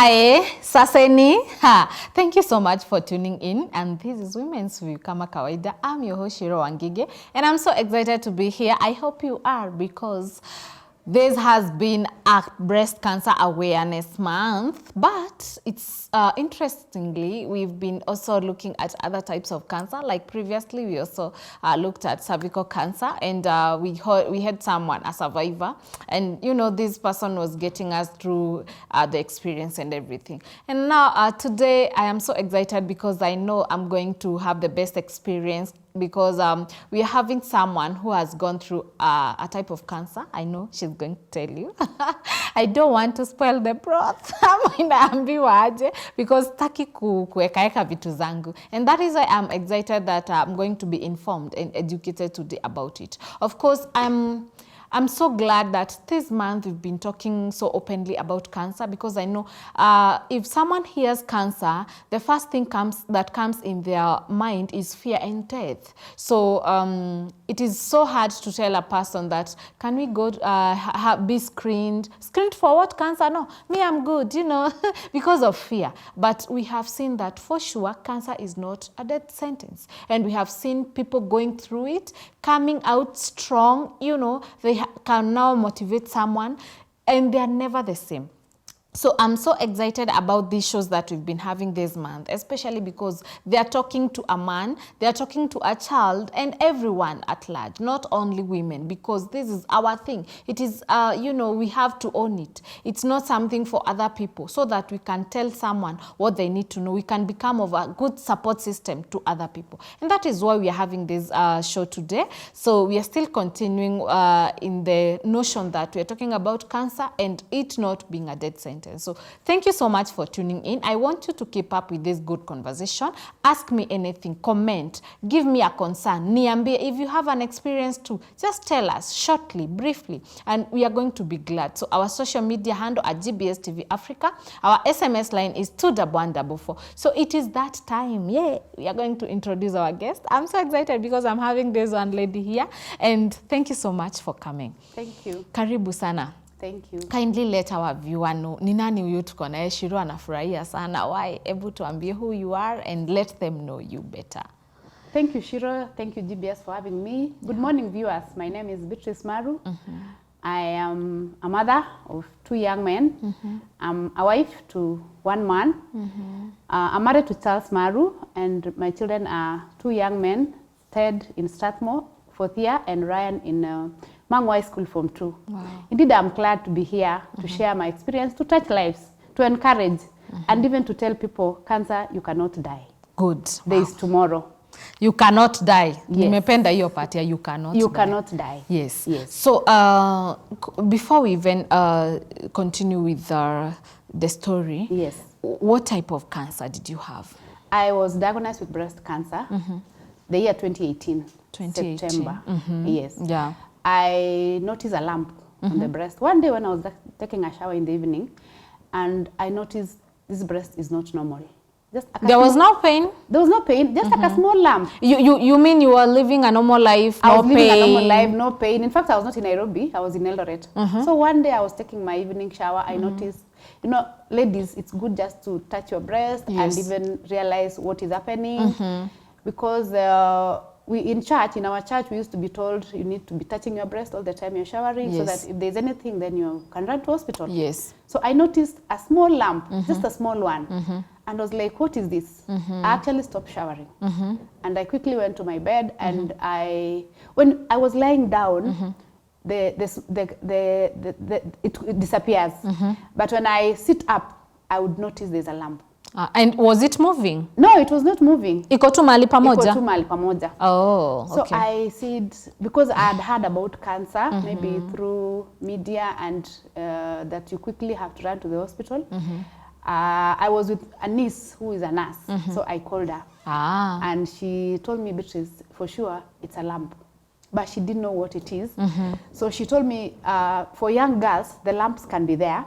Hi, Saseni. Ha. Thank you so much for tuning in. And this is Women's View kama kawaida. I'm your host Shiro Wangige, and I'm so excited to be here. I hope you are, because this has been a breast cancer awareness month, but it's interestingly, we've been also looking at other types of cancer. Like previously, we also looked at cervical cancer, and we had someone, a survivor, and you know, this person was getting us through the experience and everything. And now today, I am so excited because I know I'm going to have the best experience, because we are having someone who has gone through a type of cancer. I know she's going to tell you. I don't want to spoil the broth because taki kuweka vitu zangu. And that is why I'm excited that I'm going to be informed and educated today about it. Of course, I'm so glad that this month we've been talking so openly about cancer, because I know if someone hears cancer, the first thing that comes in their mind is fear and death. So it is so hard to tell a person that, can we go be screened? Screened for what cancer? No, me, I'm good, you know, because of fear. But we have seen that for sure, cancer is not a death sentence. And we have seen people going through it, coming out strong, you know, they can now motivate someone, and they are never the same. So I'm so excited about these shows that we've been having this month, especially because they are talking to a man, they are talking to a child, and everyone at large, not only women, because this is our thing. It is, you know, we have to own it. It's not something for other people, so that we can tell someone what they need to know. We can become of a good support system to other people. And that is why we are having this show today. So we are still continuing in the notion that we are talking about cancer and it not being a death sentence. So thank you so much for tuning in. I want you to keep up with this good conversation. Ask me anything, comment, give me a concern. Niambie, if you have an experience too, just tell us shortly, briefly, and we are going to be glad. So our social media handle at GBS TV Africa. Our SMS line is 21144. So it is that time. Yeah, we are going to introduce our guest. I'm so excited because I'm having this one lady here, and thank you so much for coming. Thank you. Karibu sana. Thank you. Kindly let our viewer know ni nani huyu tuko naye. Shiro anafurahia sana. Why? Ebu tuambie who you are and let them know you better. Thank you, Shiro. Thank you, GBS, for having me. Good morning, viewers. My name is Beatrice Maru. I am a mother of 2 young men. I'm a wife to 1 man. I'm married to Charles Maru, and my children are 2 young men, Ted in Strathmore, 4th year, and Ryan in Mangwai School Form 2. Wow. Indeed, I'm glad to be here to share my experience, to touch lives, to encourage, and even to tell people, cancer, you cannot die. Good. There is tomorrow. You cannot die. Yes. Nimependa hiyo part ya you cannot die. You cannot die. Yes. Yes. So before we even continue with the story, Yes. what type of cancer did you have? I was diagnosed with breast cancer the year 2018, September. Yes. Yeah. I noticed a lump on the breast. One day when I was taking a shower in the evening, and I noticed this breast is not normal. There was no pain? There was no pain, just like a small lump. You mean you were living a normal life, I no was pain? living a normal life, no pain. In fact, I was not in Nairobi, I was in Eldoret. So one day I was taking my evening shower, I noticed, you know, ladies, it's good just to touch your breast and even realize what is happening. Because in our church, we used to be told you need to be touching your breast all the time you're showering, so that if there's anything, then you can run to hospital. Yes. So I noticed a small lump, just a small one, and I was like, what is this? I actually stopped showering, and I quickly went to my bed, and when I was lying down, it disappears. But when I sit up, I would notice there's a lump. And was it moving? No, it was not moving. Iko tu mahali pamoja? Iko tu mahali pamoja. Oh, okay. So I said, because I had heard about cancer, maybe through media, and that you quickly have to run to the hospital. I was with a niece who is a nurse, so I called her. And she told me, Beatrice, for sure, it's a lump. But she didn't know what it is. So she told me, for young girls, the lumps can be there.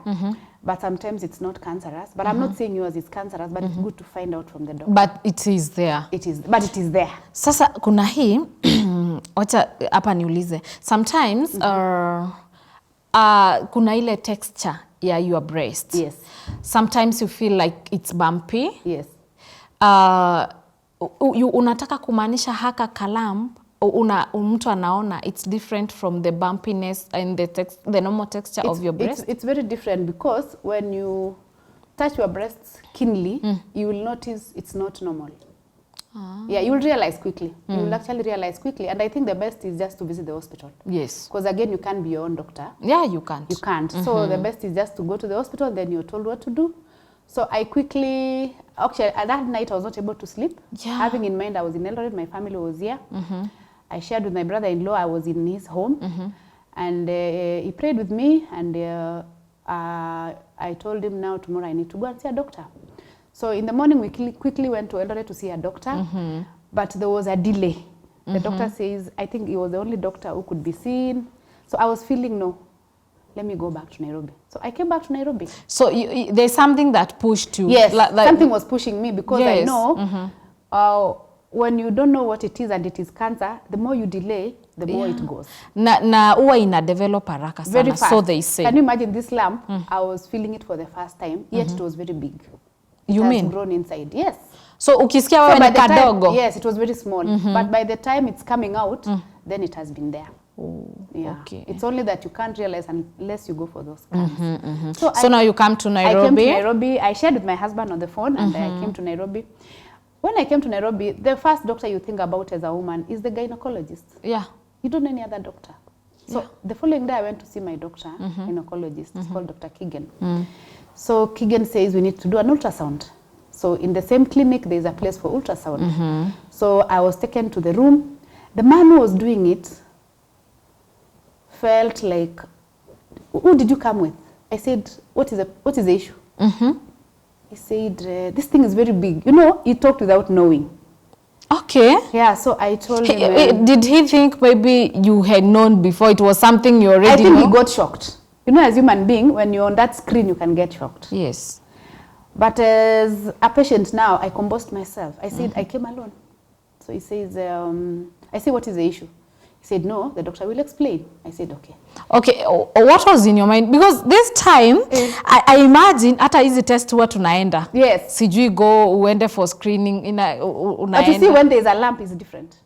But sometimes it's not cancerous. But I'm not saying yours is cancerous, but it's good to find out from the doctor. But it is there. It is, but it is there. Sasa kuna hii, wacha hapa niulize. Sometimes kuna ile texture Yeah, your breast. Yes. Sometimes you feel like it's bumpy. Yes. Unataka kumaanisha haka kalam mtu anaona it's different from the bumpiness and the normal texture of your breast? It's very different because when you touch your breasts keenly, you will notice it's not normal. Yeah, you will realize quickly. You will actually realize quickly. And I think the best is just to visit the hospital. Yes. Because again, you can't be your own doctor. Yeah, you can't. You can't. So the best is just to go to the hospital, then you're told what to do. So I quickly, actually, that night I was not able to sleep. Yeah. Having in mind I was in Eldoret, my family was here. I shared with my brother-in-law, I was in his home. And he prayed with me, and I told him, now tomorrow I need to go and see a doctor. So in the morning, we quickly went to Eldoret to see a doctor, but there was a delay. The doctor says, I think he was the only doctor who could be seen. So I was feeling, no, let me go back to Nairobi. So I came back to Nairobi. So there's something that pushed you? Yes, something was pushing me because yes. I know when you don't know what it is and it is cancer, the more you delay, the more it goes. Na huwa ina develop haraka sana, very fast. so they say. Can you imagine this lump? I was feeling it for the first time, yet it was very big. You it mean? has grown inside, yes. So ukisikia wewe ni kadogo? Yes, it was very small. But by the time it's coming out, then it has been there. Oh, yeah. okay. It's only that you can't realize unless you go for those scans. So now you come to Nairobi? I came to Nairobi. I shared with my husband on the phone, and I came to Nairobi. When I came to Nairobi, the first doctor you think about as a woman is the gynecologist. Yeah. You don't know any other doctor. So the following day I went to see my doctor, gynecologist. It's called Dr. Keegan. So Keegan says we need to do an ultrasound. So in the same clinic, there's a place for ultrasound. So I was taken to the room. The man who was doing it felt like, who did you come with? I said, what is the issue? He said, this thing is very big. You know, he talked without knowing. Okay. Yeah, so I told him. Did he think maybe you had known before? It was something you already I think know? he got shocked. You know, as a human being, when you're on that screen, you can get shocked. Yes. But as a patient now, I composed myself. I said, I came alone. So he says, I said, what is the issue? He said, no, the doctor will explain. I said, okay. Okay, what was in your mind? Because this time, I imagine, hata hizi test huwa tunaenda. Yes. Sijui go, uende for screening, But you see, when there's a lump, it's different.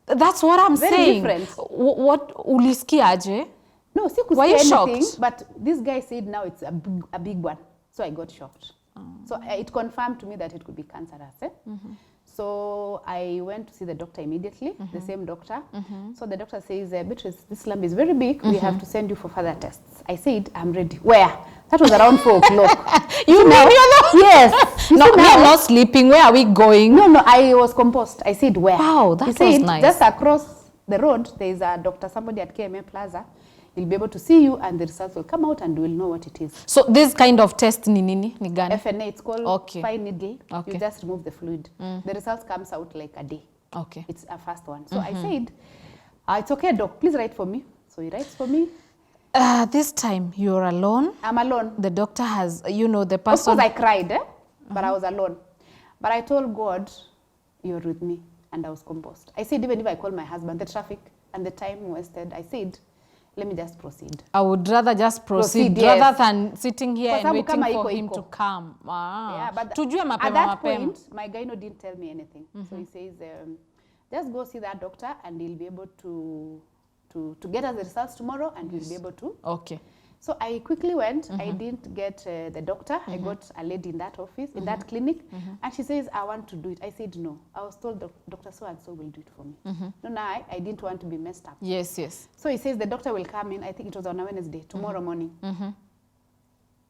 That's what I'm very saying. Different. What, ulisikia aje? No, see, were you anything, shocked? but this guy said now it's a big one. So I got shocked. So it confirmed to me that it could be cancerous. So I went to see the doctor immediately, the same doctor. So the doctor says, Beatrice, this lump is very big. We have to send you for further tests. I said, I'm ready. Where? That was around 4 o'clock. You mean you're not? Yes. No, we are not sleeping. Where are we going? No, I was composed. I said, where? Wow, that he was said, nice. Just across the road, there is a doctor, somebody at KMA Plaza. He'll be able to see you, and the results will come out, and we'll know what it is. So this kind of test ni nini? Ni gani? FNA, it's called fine needle. Okay. You just remove the fluid. The results comes out like a day. Okay. It's a fast one. So I said, it's okay, doc, please write for me. So he writes for me. This time you're alone. I'm alone. The doctor has, the person. Of course I cried, but I was alone. But I told God, you're with me, and I was composed. I said, even if I call my husband, the traffic and the time wasted, I said, let me just proceed. I would rather just proceed rather than sitting here and waiting for him to come. Yeah, but at that point, my gyno didn't tell me anything. So he says, just go see that doctor, and he'll be able to get us the results tomorrow, and we'll be able to. Okay. So I quickly went. I didn't get the doctor. I got a lady in that office, in that clinic, and she says, I want to do it. I said, no. I was told Dr. So-and-so will do it for me. No, I didn't want to be messed up. Yes. So he says the doctor will come in, I think it was on a Wednesday, tomorrow morning.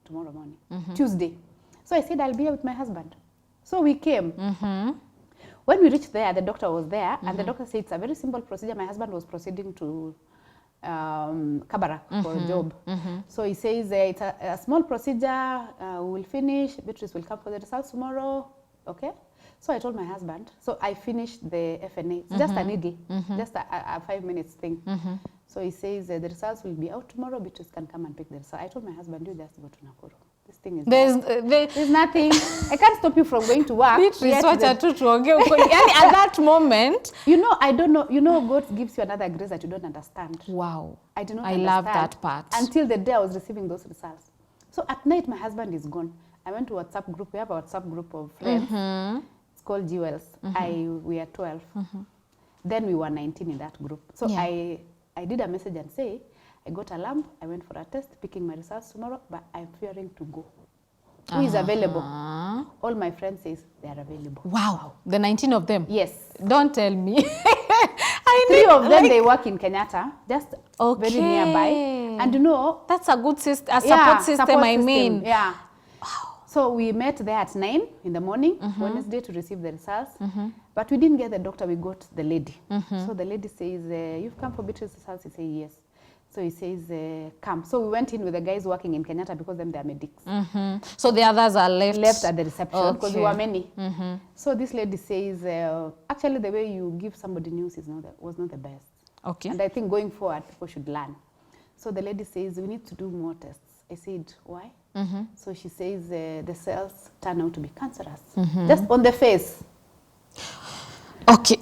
Tomorrow morning. Tuesday. So I said, I'll be here with my husband. So we came. When we reached there, the doctor was there, and the doctor said it's a very simple procedure. My husband was proceeding to Kabarak for a job. So he says it's a small procedure, we will finish, Beatrice will come for the results tomorrow. Okay? So I told my husband, so I finished the FNA. It's just a needle, just a 5 minutes thing. So he says the results will be out tomorrow, Beatrice can come and pick the results. I told my husband, you just go to Nakuru. This thing is there's nothing. I can't stop you from going to work. Beatrice, at that moment. I don't know, God gives you another grace that you don't understand. Wow. I do not understand. I love that part. Until the day I was receiving those results. So at night, my husband is gone. I went to WhatsApp group. We have a WhatsApp group of friends. It's called Jewels. We are 12. Then we were 19 in that group. So I did a message and say, I got a lump. I went for a test, picking my results tomorrow, but I'm fearing to go. Who is available? All my friends says they are available. Wow. The 19 of them? Yes. Don't tell me. Three of them, they work in Kenyatta, just very nearby. And you know, that's a good support system, I mean. Yeah. Wow. So we met there at 9 in the morning, Wednesday, to receive the results. But we didn't get the doctor, we got the lady. So the lady says, you've come for Beatrice's results? He says, yes. So he says, come. So we went in with the guys working in Kenyatta because them they are medics. So the others are left at the reception because we were many. So this lady says, actually the way you give somebody news was not the best. Okay. And I think going forward, people should learn. So the lady says, we need to do more tests. I said, why? So she says, the cells turn out to be cancerous. Just on the face. Okay.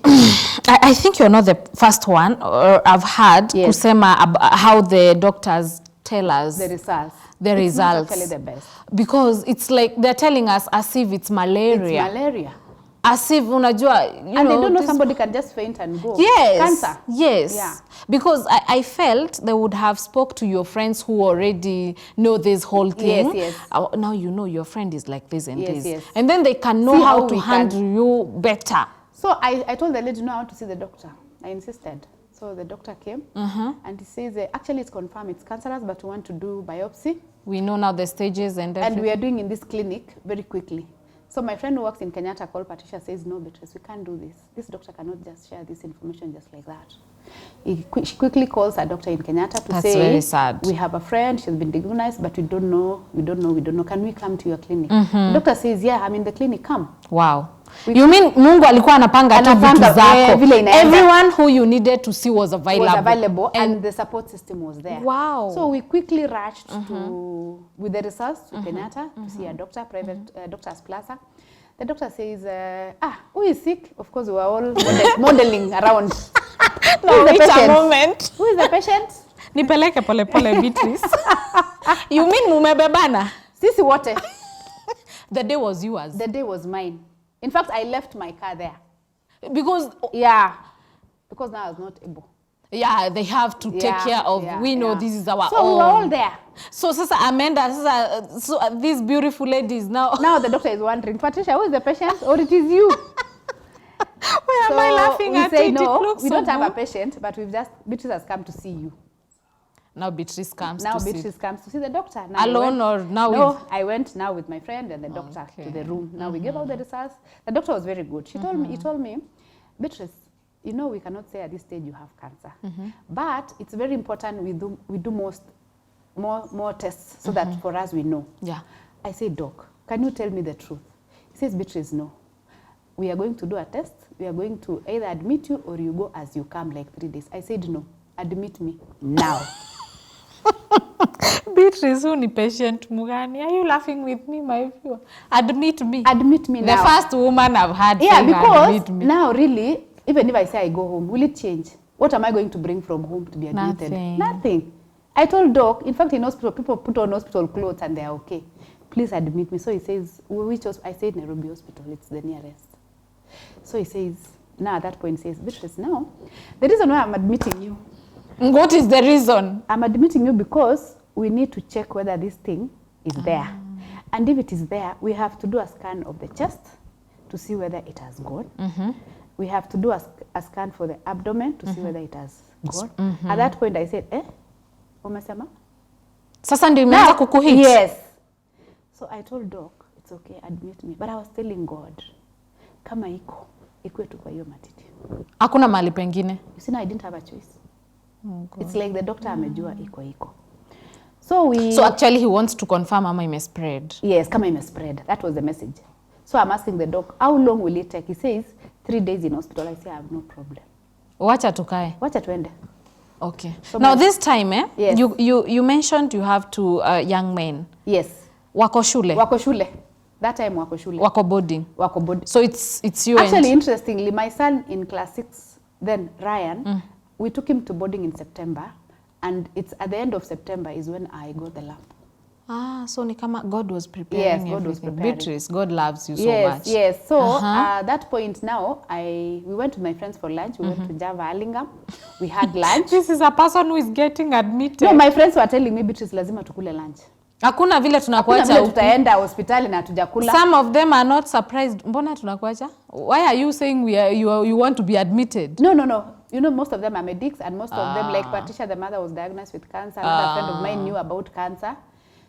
I think you're not the first one I've had kusema how the doctors tell us the results. It's not actually the best. Because it's like they're telling us as if it's malaria. It's malaria. As if unajua, you and know, they don't know somebody can just faint and go. Yes. Cancer. Yes. Yeah. Because I felt they would have spoke to your friends who already know this whole thing. Yes. Now you know your friend is like this and this. Yes. And then they can know how to handle you better. So I told the lady, no, I want to see the doctor. I insisted. So the doctor came and he says, actually it's confirmed it's cancerous, but we want to do biopsy. We know now the stages and everything. And we are doing in this clinic very quickly. So my friend who works in Kenyatta called Patricia, says, no, Beatrice, we can't do this. This doctor cannot just share this information just like that. She quickly calls a doctor in Kenyatta to say, very sad. We have a friend, she's been diagnosed, but we don't know. Can we come to your clinic? The doctor says, yeah, I'm in the clinic, come. Wow. You mean Mungu alikuwa anapanga tu vitu zako. Everyone who you needed to see was available. And the support system was there. Wow. So we quickly rushed with the results to Kenyatta to see a doctor, private Doctor's Plaza. The doctor says, who is sick? Of course, we were all modeling around. Now wait a moment. Who is the patient? Nipeleke pole pole Beatrice. You mean mumebebana? Sisi wote. The day was yours. The day was mine. In fact, I left my car there. Because because now I was not able. Yeah, they have to take care of, we know this is our own. So we were all there. So Sasa Amanda, these beautiful ladies now. Now the doctor is wondering, Patricia, who is the patient or it is you? Why am I laughing at say, it? No, it we don't have a patient, but Beatrice has come to see you. Now Beatrice comes comes to see the doctor. Now alone or now with... I went now with my friend and the doctor to the room. Now we gave out the results. The doctor was very good. He told me, Beatrice, you know we cannot say at this stage you have cancer. But it's very important we do more tests so that for us we know. Yeah. I said, Doc, can you tell me the truth? He says, Beatrice, no. We are going to do a test. We are going to either admit you or you go as you come like 3 days. I said, no, admit me now. Beatrice, who ni patient mugani? Are you laughing with me, my viewer? Admit me. Admit me now. The first woman I've had saying admit me. Because now really, even if I say I go home, will it change? What am I going to bring from home to be admitted? Nothing. I told Doc, in fact in hospital, people put on hospital clothes and they are okay. Please admit me. So he says, which hospital? I said Nairobi Hospital, it's the nearest. So he says, now at that point he says, Beatrice, now, the reason why I'm admitting you. What is the reason? I'm admitting you because we need to check whether this thing is there. And if it is there, we have to do a scan of the chest to see whether it has gone. We have to do a scan for the abdomen to see whether it has gone. At that point I said, umesema? Sasa ndio imeanza kukuhit. Yes. So I told Doc, it's okay, admit me. But I was telling God, kama iko, ikue tu kwa hiyo matiti. Hakuna mahali pengine. You see, now I didn't have a choice. It's like the doctor amejua iko. So actually he wants to confirm ama ime spread. Yes, kama ime spread. That was the message. So I'm asking the doc, how long will it take? He says 3 days in hospital. I say I have no problem. Wacha tukae. Wacha tuende. Okay. So now this time, yes. you mentioned you have 2 young men. Yes. Wako shule. Wako shule. That time wako shule. Wako boarding. Wako boarding. So it's you. Actually, interestingly, my son in class 6, then Ryan, we took him to boarding in September, and it's at the end of September is when I got the lump. So ni kama God was preparing Yes, God was everything. preparing. Beatrice, God loves you so Yes, much. yes. So at that point now, we went with my friends for lunch. We went to Java, Allingham. We had lunch. This is a person who is getting admitted. No, my friends were telling me, Beatrice, lazima tukule lunch. Hakuna vile Hakuna tunakuacha vile huku. tutaenda hospitali na tujakula. Some of them are not surprised. Mbona tunakuacha? Why are you saying you want to be admitted? No, no, no. You know, most of them are medics, and most of them, like Patricia, the mother, was diagnosed with cancer. Another friend of mine knew about cancer.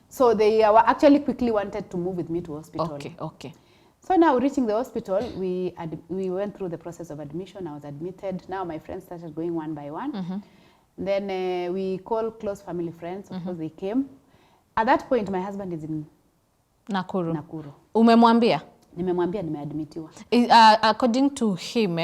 So they were actually quickly wanted to move with me to hospital. Okay, okay. So now reaching the hospital, we went through the process of admission. I was admitted. Now my friends started going one by one. Then we called close family friends. Of course, they came. At that point, my husband is in Nakuru. Nakuru. Umemwambia? Nimemwambia nimeadmitiwa. According to him,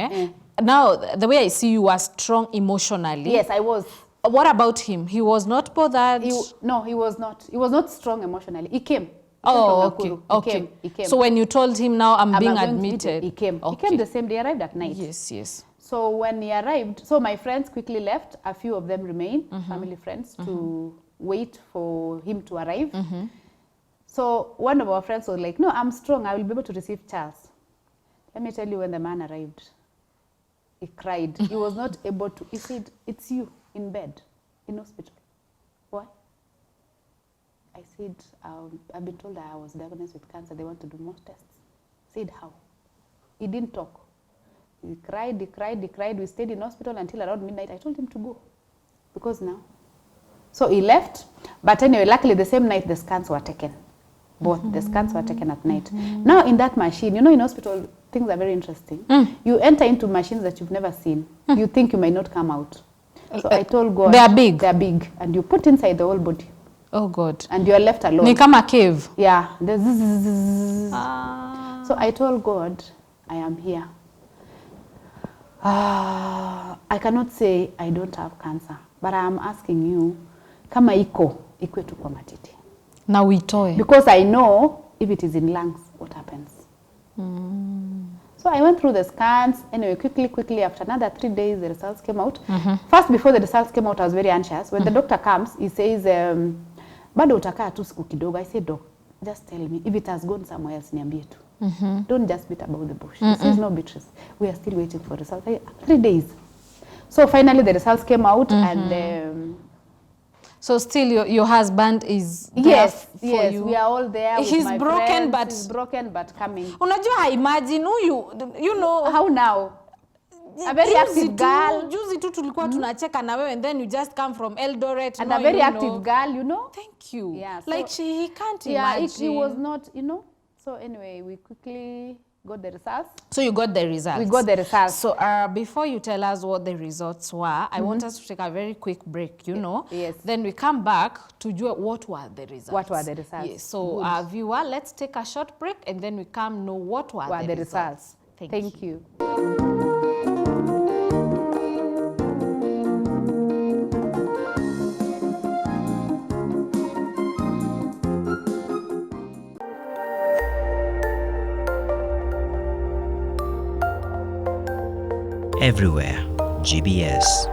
now the way I see you are strong emotionally. Yes, I was. What about him? He was not bothered? No, he was not. He was not strong emotionally. He came. Oh, okay, okay. He came. So when you told him now I'm being going to admitted, he came. Okay. He came the same day. He arrived at night. Yes, yes. So when he arrived, so my friends quickly left. A few of them remained, family friends, to wait for him to arrive. So one of our friends was like, no, I'm strong. I will be able to receive Charles. Let me tell you, when the man arrived, he cried. He was not able to. He said, it's you in bed, in hospital. Why? I said, I've been told that I was diagnosed with cancer. They want to do more tests. I said, how? He didn't talk. He cried, he cried, he cried. We stayed in hospital until around midnight. I told him to go. Because now. So he left. But anyway, luckily the same night the scans were taken. Both the scans were taken at night. Now in that machine, you know, in hospital, things are very interesting. You enter into machines that you've never seen. You think you might not come out. So I told God. They are big. They are big. And you put inside the whole body. Oh God. And you are left alone. Ni kama cave. Yeah. So I told God, I am here. I cannot say I don't have cancer, but I am asking you, kama ikwe tu kwa matiti. Na uitoe. Because I know if it is in lungs, what happens. So I went through the scans. Anyway, quickly, after another 3 days, the results came out. First, before the results came out, I was very anxious. When the doctor comes, he says, bado utakaa tu siku kidogo. I said, doc, just tell me, if it has gone somewhere else, niambie tu. Don't just beat about the bush. He says, no, Beatrice, we are still waiting for results. 3 days. So finally, the results came out, and so still your husband is yes, there for yes, you. we are all there. With He's my broken, friends. but He's broken, but coming. Unajua, imagine you know How now? A very active girl. Juzi tu tulikuwa tunacheka na wewe, and then you just come from Eldoret. And no, a very you active know. girl, you know. Thank you. Yeah, Like so- he can't Yeah, imagine. he was not, you know. So anyway, we quickly got the results. So you got the results. We got the results. So before you tell us what the results were, I want us to take a very quick break, you know. Yes. Then we come back to do what were the results. What were the results? Yes. So viewer, let's take a short break and then we come know what were the results. Thank you. Everywhere, GBS.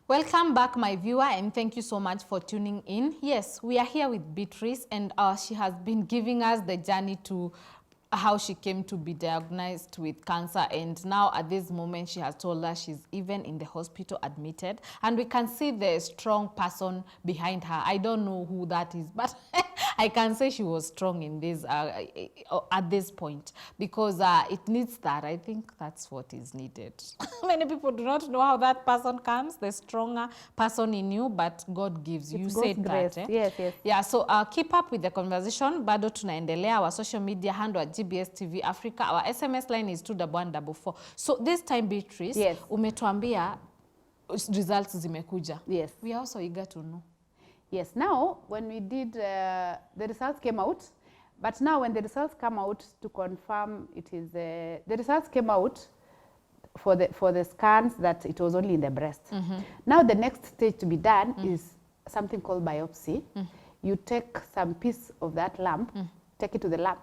Welcome back, my viewer, and thank you so much for tuning in. Yes, we are here with Beatrice, and she has been giving us the journey to how she came to be diagnosed with cancer, and now at this moment she has told us she's even in the hospital admitted, and we can see the strong person behind her. I don't know who that is, but I can say she was strong in this at this point, because it needs that. I think that's what is needed. Many people do not know how that person comes, the stronger person in you, but God gives you. It's You said God's that. grace. Yes, yes. Yeah, so keep up with the conversation. Bado tunaendelea. Our social media handle at GBS TV Africa. Our SMS line is 21144. So this time, Beatrice, Yes. umetuambia results zimekuja. Yes. We are also eager to know. Yes, now when we did, the results came out, but now when the results come out to confirm it is, the results came out for the scans that it was only in the breast. Now the next stage to be done is something called biopsy. You take some piece of that lump take it to the lab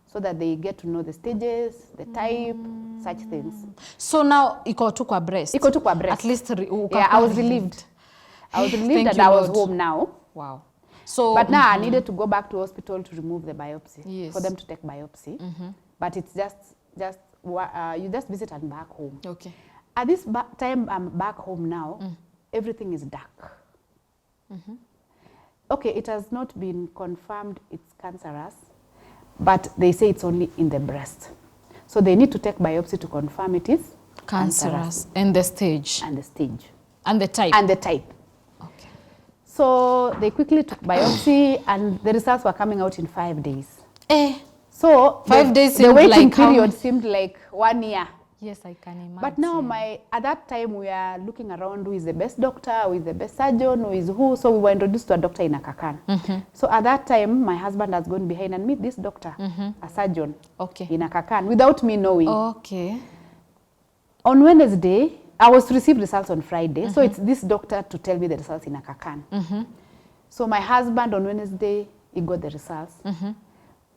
so that they get to know the stages, the type, such things. So now iko tu kwa breast. Iko tu kwa breast. At least Yeah, I was relieved. I was relieved Thank that you, I was Lord. home now. Wow. So But now I needed to go back to hospital to remove the biopsy, Yes. for them to take biopsy. But it's just you just visit and back home. okay. At this time I'm back home now, everything is dark. Okay, it has not been confirmed it's cancerous, but they say it's only in the breast. So they need to take biopsy to confirm it is Cancerous and the stage and the stage and the type. and the type. Okay. So they quickly took biopsy and the results were coming out in 5 days. So 5 days the seemed waiting like how period many? seemed like 1 year. Yes, I can imagine. But now at that time we are looking around who is the best doctor, who is the best surgeon, who is who. So we were introduced to a doctor in Aga Khan. So at that time my husband has gone behind and meet this doctor, a surgeon Okay. in Aga Khan, without me knowing. Okay. On Wednesday, I was to receive results on Friday. So it's this doctor to tell me the results in Aga Khan. So my husband on Wednesday, he got the results.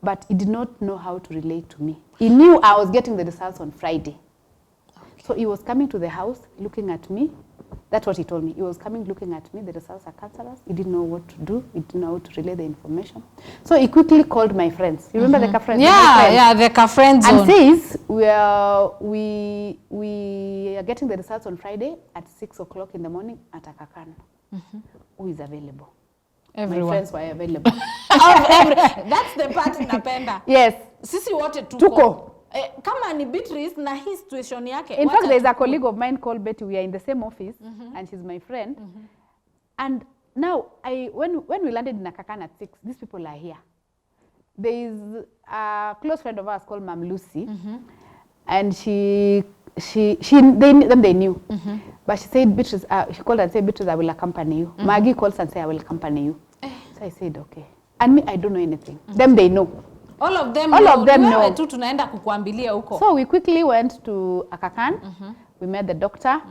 But he did not know how to relate to me. He knew I was getting the results on Friday. So he was coming to the house, looking at me. That's what he told me. He was coming, looking at me. The results are cancerous. He didn't know what to do. He didn't know how to relay the information. So he quickly called my friends. You remember the friends? Yeah, the friend zone. And says we are getting the results on Friday at 6 o'clock in the morning at Aga Khan. Who is available? Everyone. My friends were available. That's the part napenda. Yes. Sisi wote Tuko. Kama ni Beatrice na hii situation yake. In wacha fact, there's a tuko. colleague of mine called Betty. We are in the same office, and she's my friend. And now, when we landed in Aga Khan at 6, these people are here. There is a close friend of ours called Mam Lucy, and they knew. But she said, Beatrice, she called and said, Beatrice, I will accompany you. Maggie calls and said, I will accompany you. So I said, okay. And me, I don't know anything. Them, they know. All of them All know. of them Ni wewe know. tu tunaenda kukuambilia huko. So we quickly went to Aga Khan. We met the doctor.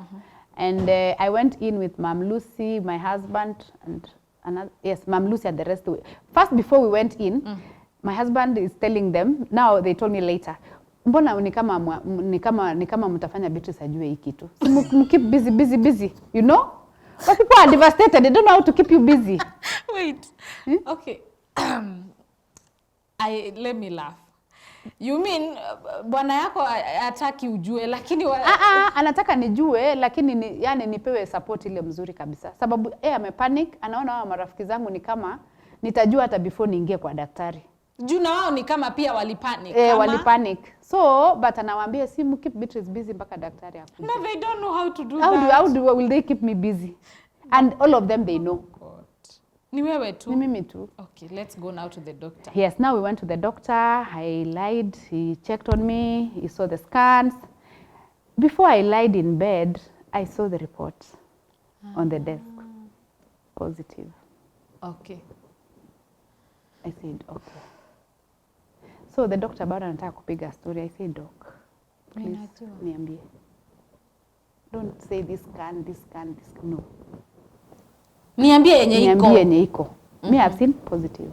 And I went in with Mam Lucy, my husband, and another, yes, Mam Lucy and the rest. First, before we went in, my husband is telling them, now they told me later, mbona ni kama mtafanya Beatrice ajue hii kitu. Keep busy, you know? But people are devastated. They don't know how to keep you busy. Wait. Okay. Let me laugh. You mean bwana yako hataki ujue lakini anataka nijue lakini yani nipewe support ile mzuri kabisa. Sababu amepanic, anaona hawa marafiki zangu ni kama nitajua hata before niingie kwa daktari. Juu na wao ni kama pia walipanic. Walipanic. So but anawaambia si keep Beatrice busy mpaka daktari akuje. No, they don't know how to do that. How will they keep me busy? And all of them they know. Ni wewe tu? Ni mimi tu. Okay, let's go now to the doctor. Yes, now we went to the doctor. I lied. He checked on me. He saw the scans. Before I lied in bed, I saw the report on the desk. Positive. Okay. I said, okay. So the doctor bado anataka kupiga story. I said, doc, please niambie. Don't say this scan. No. Niambie yenye iko. Me have seen positive.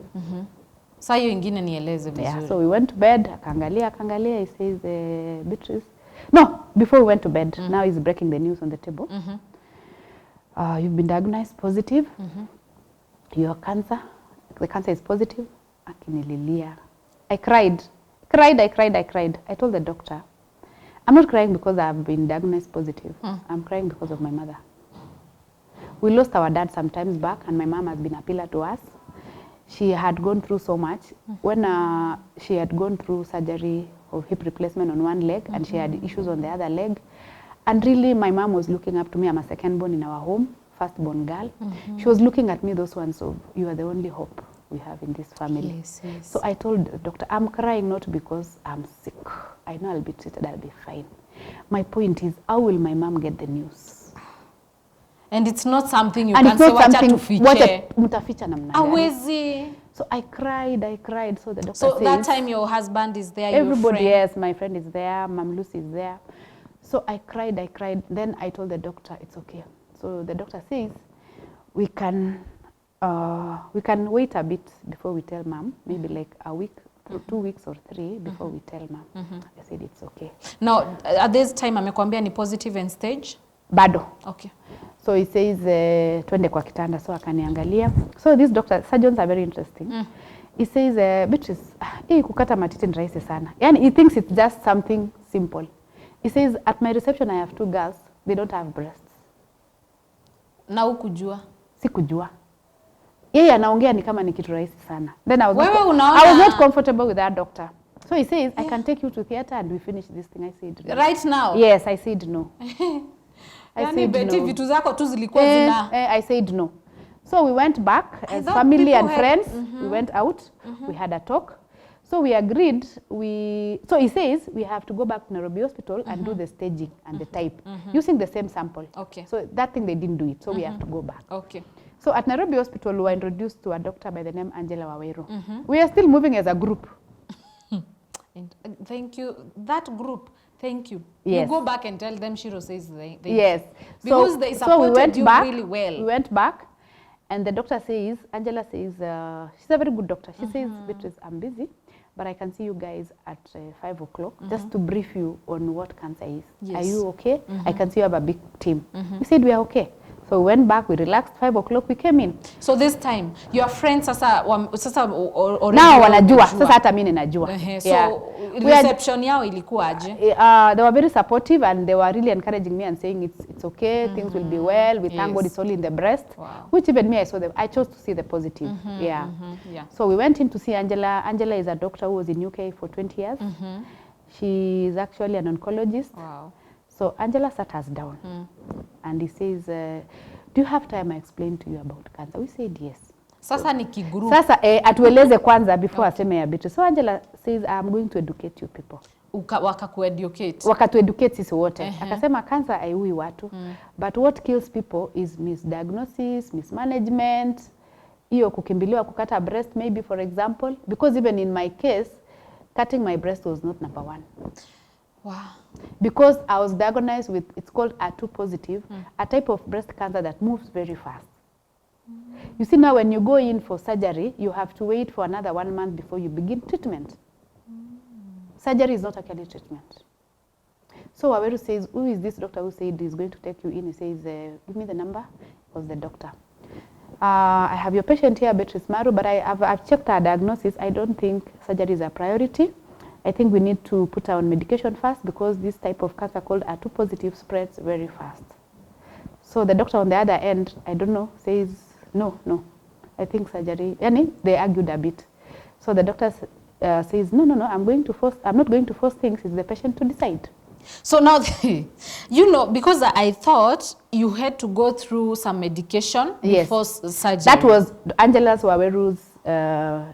Sasa hiyo ingine nieleze vizuri. Yeah, so we went to bed, akaangalia, he says, Beatrice. No, before we went to bed, now he's breaking the news on the table. You've been diagnosed positive. Your cancer, the cancer is positive. Akinililia. I cried. I told the doctor, I'm not crying because I've been diagnosed positive. I'm crying because of my mother. We lost our dad some times back, and my mom has been a pillar to us. She had gone through so much. When she had gone through surgery of hip replacement on one leg, and she had issues on the other leg. And really, my mom was looking up to me. I'm a second born in our home, first born girl. She was looking at me those ones of, you are the only hope we have in this family. Yes. So I told the doctor, I'm crying not because I'm sick. I know I'll be treated, I'll be fine. My point is, how will my mom get the news? And it's not something you and can say wacha tufiche. Mtaficha namna gani? Awezi. So I cried. So the doctor So says, that time your husband is there, everybody, your friend. yes, my friend is there, Mam Lucy is there. So I cried. Then I told the doctor, it's okay. So the doctor says, we can wait a bit before we tell Mom, maybe like a week 2 weeks or 3 before we tell mom. I said it's okay. Now, at this time amekwambia ni positive end stage? Bado. Okay. So he says twende kwa kitanda, so akaniangalia. So these surgeons are very interesting. He says Beatrice, hii kukata matiti ni rahisi sana. Yani he thinks it's just something simple. He says at my reception I have 2 girls, they don't have breasts. Na hukujua? Sikujua. Yeye anaongea ni kama ni kitu rahisi sana. Then I was Wewe not comfortable with that doctor. So he says, I can take you to theater and we finish this thing. I said, no. Right now? Yes, I said no. Yani Betty vitu zako tu zilikuwa zina. I said no. So we went back as family and friends. We went out. We had a talk. So we agreed. So he says we have to go back to Nairobi Hospital and do the staging and the type using the same sample. Okay. So that thing they didn't do it. So we have to go back. Okay. So at Nairobi Hospital, we were introduced to a doctor by the name Angela Waweru. We are still moving as a group. And, thank you. That group, thank you. Yes. You go back and tell them Shiro says thank Yes. Because so, they so supported we went you back, really well. We went back and the doctor says, Angela says, she's a very good doctor. She says, Beatrice, I'm busy, but I can see you guys at 5 o'clock just to brief you on what cancer is. Yes. Are you okay? I can see you have a big team. We said we are okay. So we went back, we relaxed, 5 o'clock, we came in. So this time, your friends sasa already Now wanajua, sasa hata mimi ninajua. So reception yao ilikuwaje? They were very supportive and they were really encouraging me and saying it's okay, things will be well, we thank God it's only in the breast. Wow. Which even me, I chose to see the positive. Yeah. So we went in to see Angela. Angela is a doctor who was in UK for 20 years. She is actually an oncologist. Wow. So Angela sat us down and he says, do you have time I explain to you about cancer? We said yes. Sasa ni kigroup. Sasa atueleze kwanza before aseme ya Beatrice. So Angela says, I'm going to educate you people. Wakakueducate. Wakatueducate sisi wote. Akasema cancer haiui watu. But what kills people is misdiagnosis, mismanagement, hiyo kukimbiliwa kukata breast maybe for example. Because even in my case, cutting my breast was not number 1. Wow. Because I was diagnosed with, it's called HER2 positive, a type of breast cancer that moves very fast. You see now when you go in for surgery, you have to wait for another 1 month before you begin treatment. Surgery is not actually treatment. So Waweru says, who is this doctor who said he's going to take you in? He says, give me the number. It was the doctor. I have your patient here, Beatrice Maru, but I've checked her diagnosis. I don't think surgery is a priority. I think we need to put her on medication first because this type of cancer called HER2 positive spreads very fast. So the doctor on the other end, I don't know, says, no, I think surgery, they argued a bit. So the doctor says, no, I'm not going to force things, it's the patient to decide. So now, you know, because I thought you had to go through some medication before surgery. That was Angela's Waweru's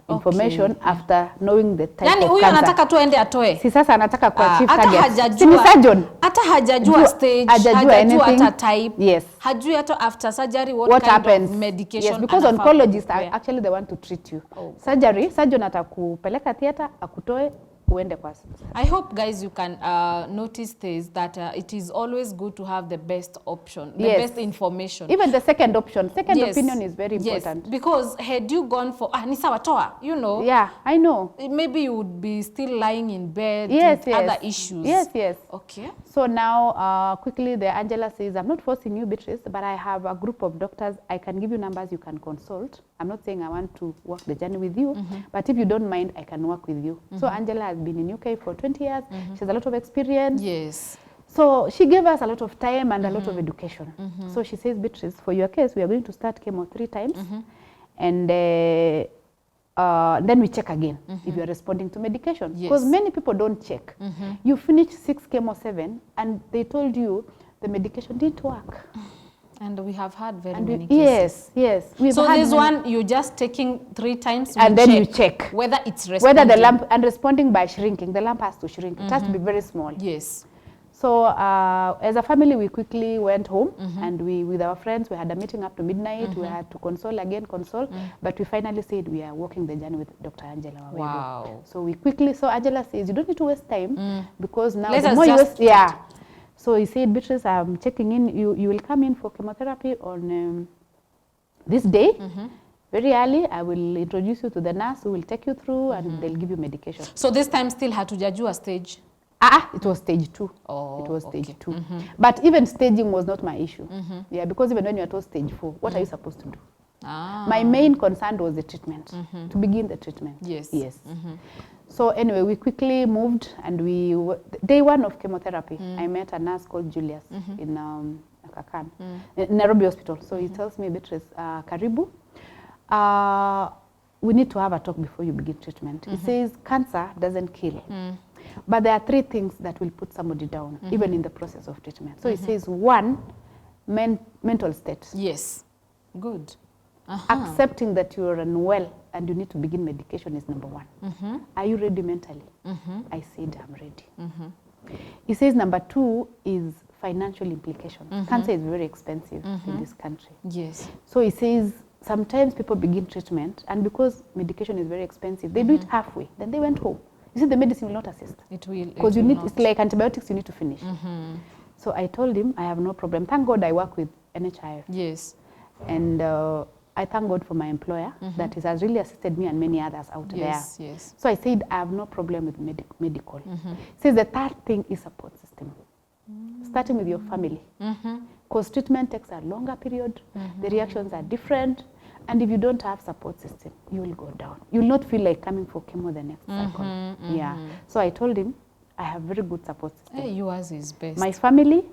information after knowing the type of cancer. Huyo anataka tu ende atoe. Si sasa anataka kwa chief target. Si ni surgeon. Hata hajajua stage, hajajua hata type. Yes. Hajui hata after surgery what kind happens. of medication. Yes, because oncologists are actually the one to treat you. Surgeon atakupeleka theater, akutoe uende kwa. I hope guys you can notice this that it is always good to have the best option, the best information. Even the second option, opinion is very important. Because had you gone for ni sawa toa, you know. Yeah, I know. Maybe you would be still lying in bed with other issues. Yes. Okay. So now quickly the Angela says, I'm not forcing you, Beatrice, but I have a group of doctors. I can give you numbers you can consult. I'm not saying I want to walk the journey with you, but if you don't mind, I can work with you. So Angela has been in UK for 20 years. She has a lot of experience. Yes. So she gave us a lot of time and a lot of education. So she says, Beatrice, for your case, we are going to start chemo 3 times. And then we check again if you are responding to medication. Because many people don't check. You finish 6 chemo 7 and they told you the medication didn't work. And we have had very many cases. Yes. So this one, you're just taking 3 times and then you check whether it's responding. Whether the lump, and responding by shrinking, the lump has to shrink. It has to be very small. Yes. So as a family, we quickly went home and we, with our friends, we had a meeting up to midnight. We had to console, but we finally said we are walking the journey with Dr. Angela Waweru. Wow. So we quickly, so Angela says, you don't need to waste time because now Let the us more you just waste, So he said, Beatrice, I'm checking in. You will come in for chemotherapy on this day. very early. I will introduce you to the nurse who will take you through and they'll give you medication. So this time still hatujajua stage. It was stage 2. Oh, It was stage okay. 2. But even staging was not my issue. Yeah, because even when you are told stage 4, what are you supposed to do? My main concern was the treatment, to begin the treatment. Yes. Yes. So anyway, we quickly moved and day 1 of chemotherapy, I met a nurse called Julius in Kakan, in Nairobi Hospital. So he tells me, Beatrice, karibu, we need to have a talk before you begin treatment. He says, cancer doesn't kill. But there are 3 things that will put somebody down, even in the process of treatment. So he says, 1, mental state. Yes. Good. Accepting that you are unwell and you need to begin medication is number 1. Are you ready mentally? I said, I'm ready. He says number 2 is financial implications. Cancer is very expensive in this country. Yes. So he says, sometimes people begin treatment and because medication is very expensive, they do it halfway, then they went home. You see, the medicine will not assist. It will. Because you need, it's like antibiotics, you need to finish. So I told him, I have no problem. Thank God I work with NHIF. Yes. And I thank God for my employer that has really assisted me and many others out Yes, there. yes. So I said, I have no problem with medical. Says the 3rd thing is support system. Starting with your family. Because treatment takes a longer period, the reactions are different, and if you don't have support system, you will go down. You will not feel like coming for chemo the next cycle. Yeah. So I told him, I have very good support system. Hey, yours is best. My family,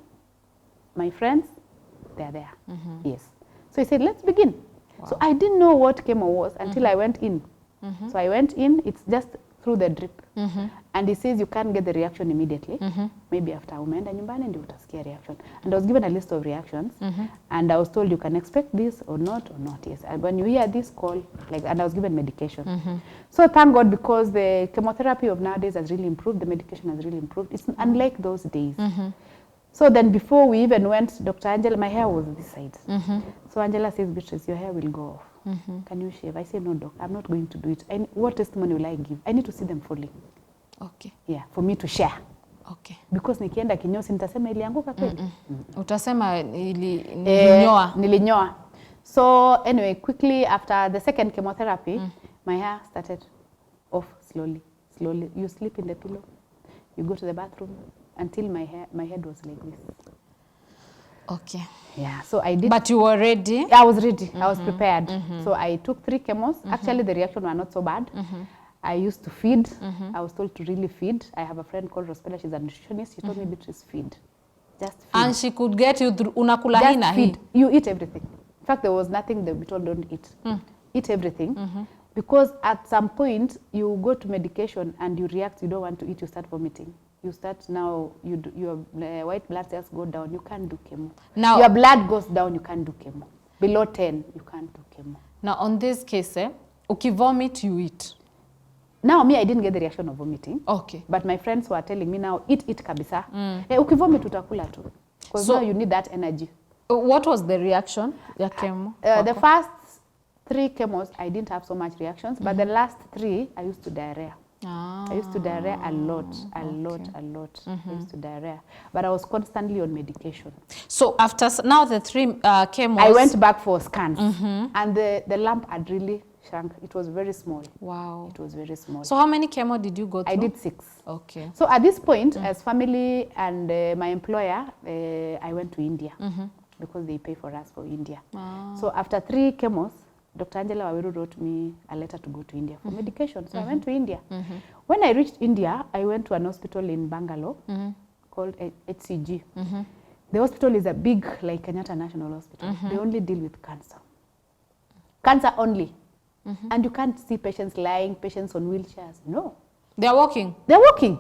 my friends, they're there. Yes. So he said, let's begin. Wow. So I didn't know what chemo was until I went in. So I went in, it's just through the drip. And he says you can't get the reaction immediately. Maybe after umeenda nyumbani ndio utasikia reaction. And I was given a list of reactions. And I was told you can expect this or not. Yes. And when you hear this, call. And I was given medication. So thank God, because the chemotherapy of nowadays has really improved. The medication has really improved. It's unlike those days. So then before we even went, Dr. Angela, my hair was this side. So Angela says, Beatrice, your hair will go off. Can you shave? I say, no, doc, I'm not going to do it. What testimony will I give? I need to see them falling. Okay. Yeah, for me to share. Okay. Because nikienda kinyozi nitasema ilianguka kweli. Utasema nilinyoa. Nilinyoa. So anyway, quickly after the 2nd chemotherapy, my hair started off slowly. You sleep in the pillow. You go to the bathroom until my head was like this. Okay. Yeah, so I did. But you were ready? I was ready. I was prepared. So I took 3 chemos. Actually, the reaction were not so bad. I used to feed. I was told to really feed. I have a friend called Rospella. She's a nutritionist. She told me, Beatrice, feed. Just feed. And she could get you through. Unakula hii na hii. Feed. You eat everything. In fact, there was nothing that we told don't eat. Eat everything. Because at some point, you go to medication and you react, you don't want to eat, you start vomiting. You start now, your white blood cells go down, you can't do chemo. Now, your blood goes down, you can't do chemo. Below 10, you can't do chemo. Now, on this case, ukivomit, you eat. Now, me, I didn't get the reaction of vomiting. Okay. But my friends were telling me now, eat kabisa. Ukivomit utakula tu. Because so, now you need that energy. What was the reaction? Ya chemo? The first 3 chemos, I didn't have so much reactions. But the last 3, I used to diarrhea. I used to diarrhea a lot. I used to diarrhea. But I was constantly on medication. So after now the 3 chemos... I went back for scans. And the lump had really shrunk. It was very small. Wow. It was very small. So how many chemo did you go through? I did 6. Okay. So at this point, as family and my employer, I went to India. Because they pay for us for India. So after 3 chemos, Dr. Angela Waweru wrote me a letter to go to India for medication. So I went to India. When I reached India, I went to an hospital in Bangalore called HCG. The hospital is a big, like Kenyatta National Hospital. They only deal with cancer. Cancer only. And you can't see patients lying, patients on wheelchairs. No. They're walking? They're walking.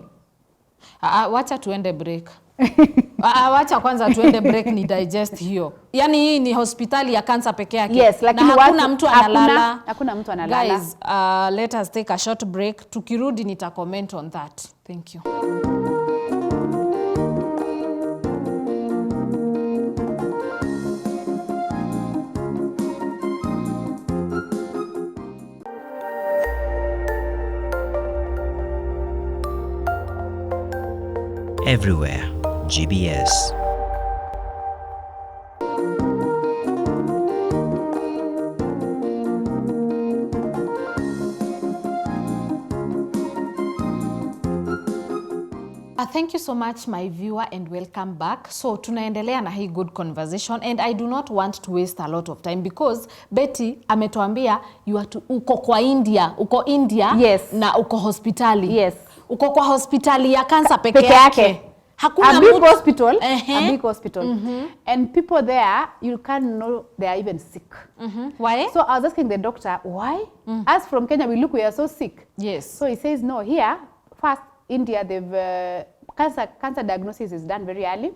Wacha tuende break. Wacha kwanza tuende break ni digest hiyo. Yani hii ni hospitali ya cancer peke yake. Yes, lakini hakuna mtu analala. Hakuna mtu analala. Guys, let us take a short break. Tukirudi nita comment on that. Thank you. Everywhere, GBS. Thank you so much my viewer and welcome back. So tunaendelea na hii good conversation and I do not want to waste a lot of time because Betty ametuambia uko India Yes. na uko hospitali. Yes. Uko kwa hospitali ya kansa peke Peke yake. yake. Hakuna A big hospital, Uh-huh. a big hospital. And people there, you can't know they are even sick. Why? So I was asking the doctor, why? Us from Kenya, we look, we are so sick. Yes. So he says, no, here, first, India, they've, cancer diagnosis is done very early.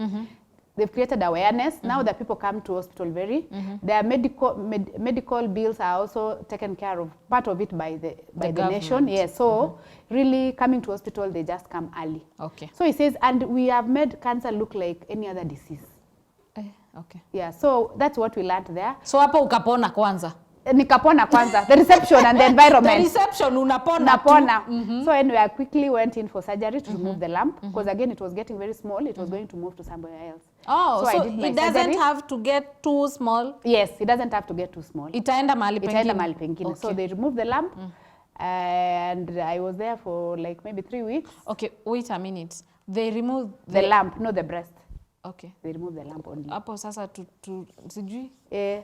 They've created awareness. Now that people come to hospital their medical bills are also taken care of, part of it by the nation. government. Yes, so really coming to hospital, they just come early. Okay. So he says, and we have made cancer look like any other disease. Okay. Yeah, so that's what we learned there. So hapo ukapona kwanza. Nikapona kwanza, the reception and the environment. The reception unapona Napona. tu. So anyway, I quickly went in for surgery to remove the lump because again it was getting very small. It was going to move to somewhere else. Oh, I so did my it doesn't surgery. have to get too small. Yes, it doesn't have to get too small. Itaenda mahali pengine. Itaenda mahali pengine. Okay. So they removed the lump and I was there for like maybe 3 weeks. Okay, wait a minute. They remove The lump, not the breast. Okay. They removed the lump only. Hapo sasa sijui.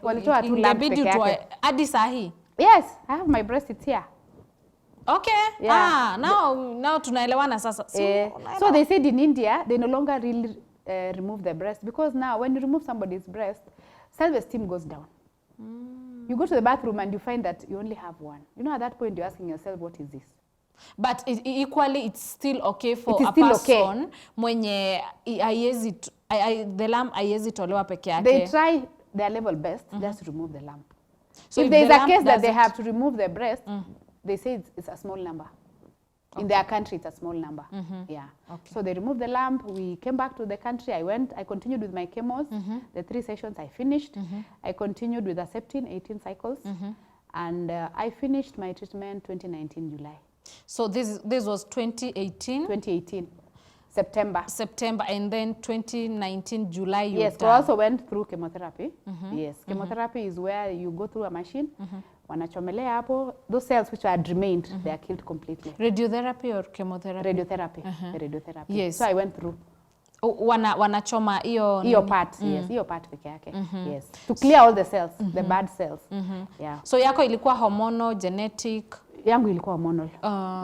Walitoa tu lump Ingebidi peke yake. utoe hadi sahi. Yes, I have my breast, it's here. Okay. Yeah. Now tunaelewana sasa. So they said in India, they no longer really remove the breast because now when you remove somebody's breast, self-esteem goes down. You go to the bathroom and you find that you only have one. You know, at that point you're asking yourself, what is this? But equally it's still okay for It is a still person mwenye the lump haiwezi tolewa peke yake. They try their level best just to remove the lump. So if there is the a lump case that they doesn't- have to remove the breast, they say it's a small number. In their country, it's a small number. Yeah. Okay. So they removed the lump. We came back to the country. I continued with my chemos. The 3 sessions I finished. I continued with Herceptin, 18 cycles. And I finished my treatment 2019 July. So this was 2018 2018 September, and then 2019 July you yes, we done. also went through chemotherapy. Yes, chemotherapy is where you go through a machine. Wanachomelea hapo, those cells which had remained, they are killed completely. Radiotherapy or chemotherapy? Radiotherapy. Yes. So I went through. Wanachoma hiyo part, yes, hiyo part peke yake. Yes. To clear all the cells, the bad cells. Yeah. So yako ilikuwa hormonal, genetic? Yangu ilikuwa hormonal.